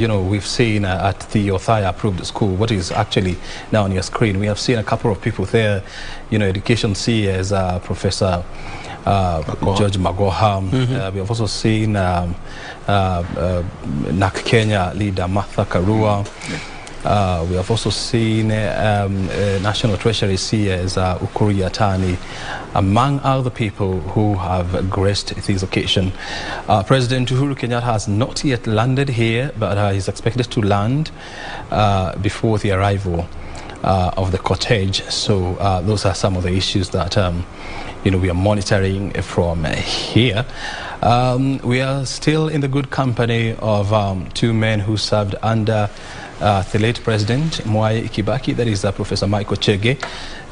You know, we've seen at the Othaya approved school, what is actually now on your screen, we have seen a couple of people there, you know, education CS, Professor George Magoha. We have also seen NAC Kenya leader Martha Karua. We have also seen National Treasury CS Ukuri Yatani, among other people who have graced this occasion. President Uhuru Kenyatta has not yet landed here, but he's expected to land before the arrival of the cortege. So those are some of the issues that you know, we are monitoring from here. We are still in the good company of two men who served under the late President Mwai Kibaki, that is Professor Michael Chege,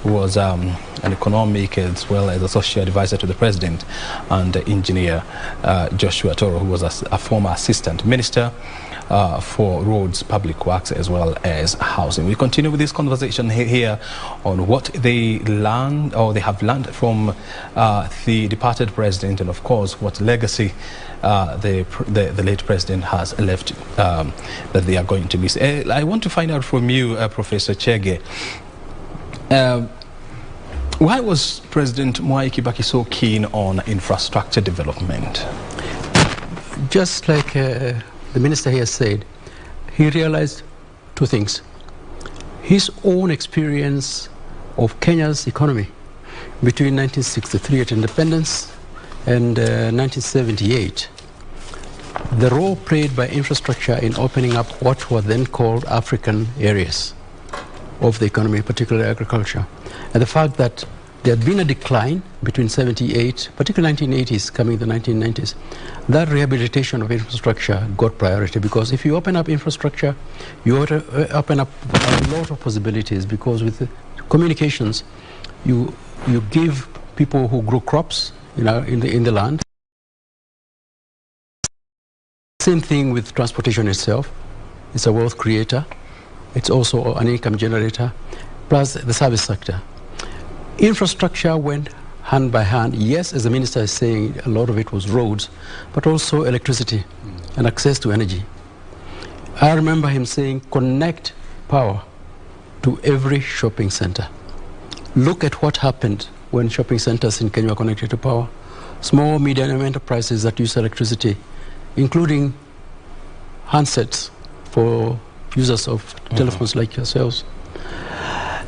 who was an economic as well as associate advisor to the President, and Engineer Joshua Toro, who was a former assistant minister for roads, public works, as well as housing. We continue with this conversation here on what they learned, or they have learned from the departed president, and of course what legacy the late president has left that they are going to miss. I want to find out from you, Professor Chege, why was President Mwai Kibaki so keen on infrastructure development? Just like the minister here said, he realized two things. His own experience of Kenya's economy between 1963 at independence and 1978, the role played by infrastructure in opening up what were then called African areas of the economy, particularly agriculture, and the fact that there had been a decline between 78, particularly 1980s, coming the 1990s. That rehabilitation of infrastructure got priority, because if you open up infrastructure, you open up a lot of possibilities, because with the communications, you give people who grow crops, you know, in the land. Same thing with transportation itself. It's a wealth creator. It's also an income generator, plus the service sector. Infrastructure went hand by hand. Yes, as the minister is saying, a lot of it was roads, but also electricity and access to energy. I remember him saying, connect power to every shopping center. Look at what happened when shopping centers in Kenya were connected to power. Small, medium enterprises that use electricity, including handsets for users of telephones like yourselves.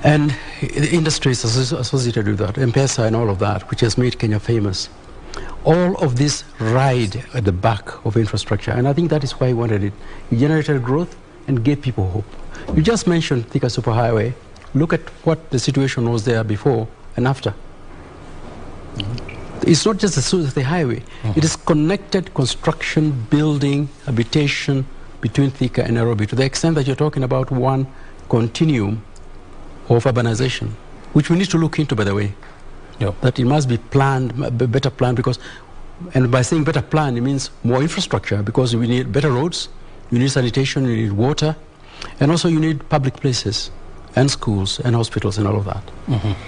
And the industries associated with that, M-Pesa and all of that, which has made Kenya famous. All of this ride at the back of infrastructure, and I think that is why he wanted it. He generated growth and gave people hope. You just mentioned Thika Superhighway. Look at what the situation was there before and after. It's not just the highway. It is connected construction, building, habitation between Thika and Nairobi, to the extent that you're talking about one continuum of urbanization, which we need to look into, by the way. Yep. That it must be planned, better planned, because, and by saying better planned, it means more infrastructure, because we need better roads, you need sanitation, you need water, and also you need public places, and schools, and hospitals, and all of that.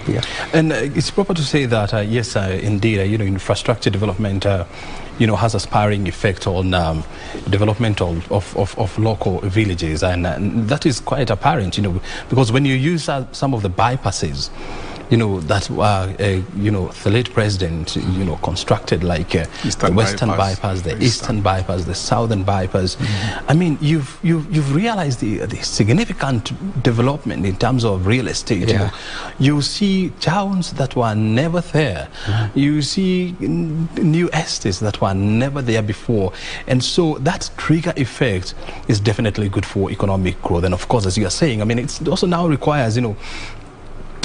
Yeah. And it's proper to say that, yes, indeed, you know, infrastructure development, you know, has a spurring effect on development of local villages, and that is quite apparent, you know, because when you use some of the bypasses, you know, that you know, the late president, you know, constructed, like the western bypass, the eastern bypass, the southern bypass. I mean, you've realized the significant development in terms of real estate. Yeah. You see towns that were never there. You see new estates that were never there before, and so that trigger effect is definitely good for economic growth. And of course, as you are saying, I mean, it also now requires, you know,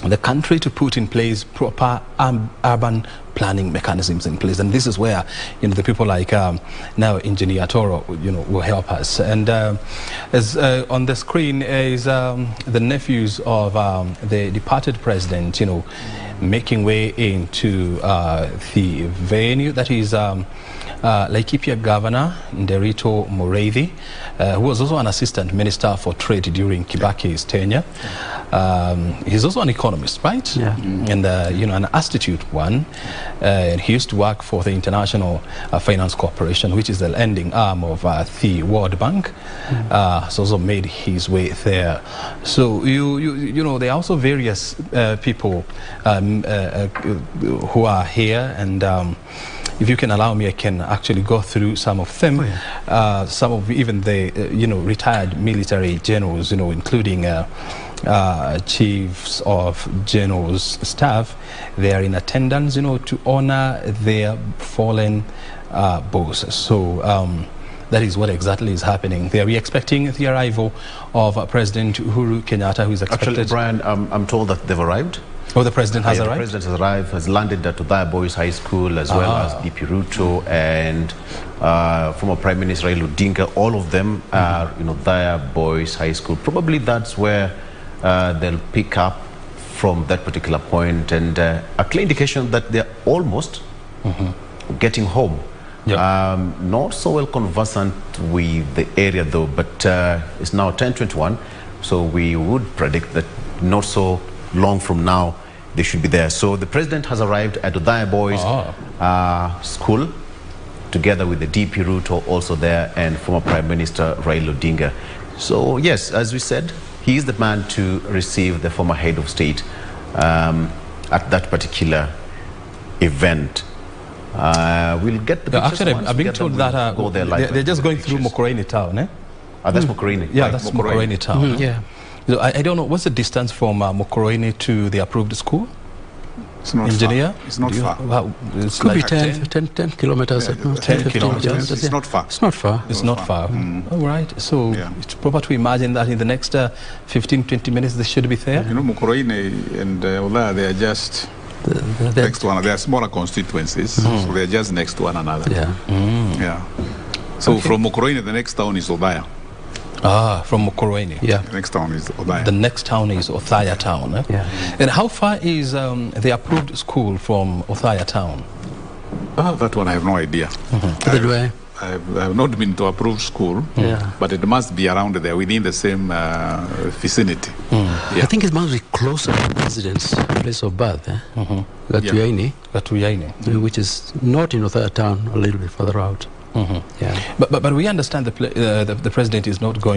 the country to put in place proper urban planning mechanisms in place, and this is where, you know, the people like now Engineer Toro, you know, will help us. And as on the screen is the nephews of the departed president, you know, making way into the venue, that is Laikipia Governor Nderitu Muriithi. who was also an assistant minister for trade during Kibaki's tenure. He's also an economist, right? Yeah. And you know, an astute one. And he used to work for the International Finance Corporation, which is the lending arm of the World Bank. So also made his way there. So you know, there are also various people who are here, and if you can allow me, I can actually go through some of them. Some of even the you know, retired military generals, you know, including chiefs of generals staff. They are in attendance, you know, to honor their fallen bosses. So that is what exactly is happening. They are expecting the arrival of President Uhuru Kenyatta, who is expected. Actually, Brian, I'm told that they've arrived. Oh, the president has arrived? The president has arrived, has landed at Othaya Boys High School, as well as DP Ruto and former Prime Minister Raila Odinga. All of them are in Othaya Boys High School. Probably that's where they'll pick up from that particular point, and a clear indication that they're almost getting home. Yep. Not so well conversant with the area though, but it's now 10:21, so we would predict that not so long from now they should be there. So the president has arrived at Othaya Boys School, together with the DP Ruto also there, and former Prime Minister Raila Odinga. So yes, as we said, he is the man to receive the former head of state at that particular event. We'll get the pictures. Actually, I've been told that they're just going through Mokoreni town, eh? That's Mokoreni. Yeah, that's Mokoreni town. Yeah. So I don't know, what's the distance from Mokoreni to the approved school? It's not Engineer? far. It's not far. Well, it's Could like be 10 kilometers. Yeah, 10 kilometers. It's not far. It's not far. It's not far. All right. So it's proper to imagine that in the next 15-20 minutes they should be there. You know, Mokoreni and Othaya, they are just next to one another. They are smaller constituencies, so they are just next to one another. Yeah. Yeah. So from Mokoreni, the next town is Othaya. From Mokoreni. Yeah. The next town is Othaya. The next town is Othaya town. Eh? Yeah. And how far is the approved school from Othaya town? That one I have no idea. I have not been to approved school, but it must be around there, within the same vicinity. I think it must be closer to the residence place of birth, Gatuyaini, which is not in Othaya town, a little bit further out. But we understand the president is not going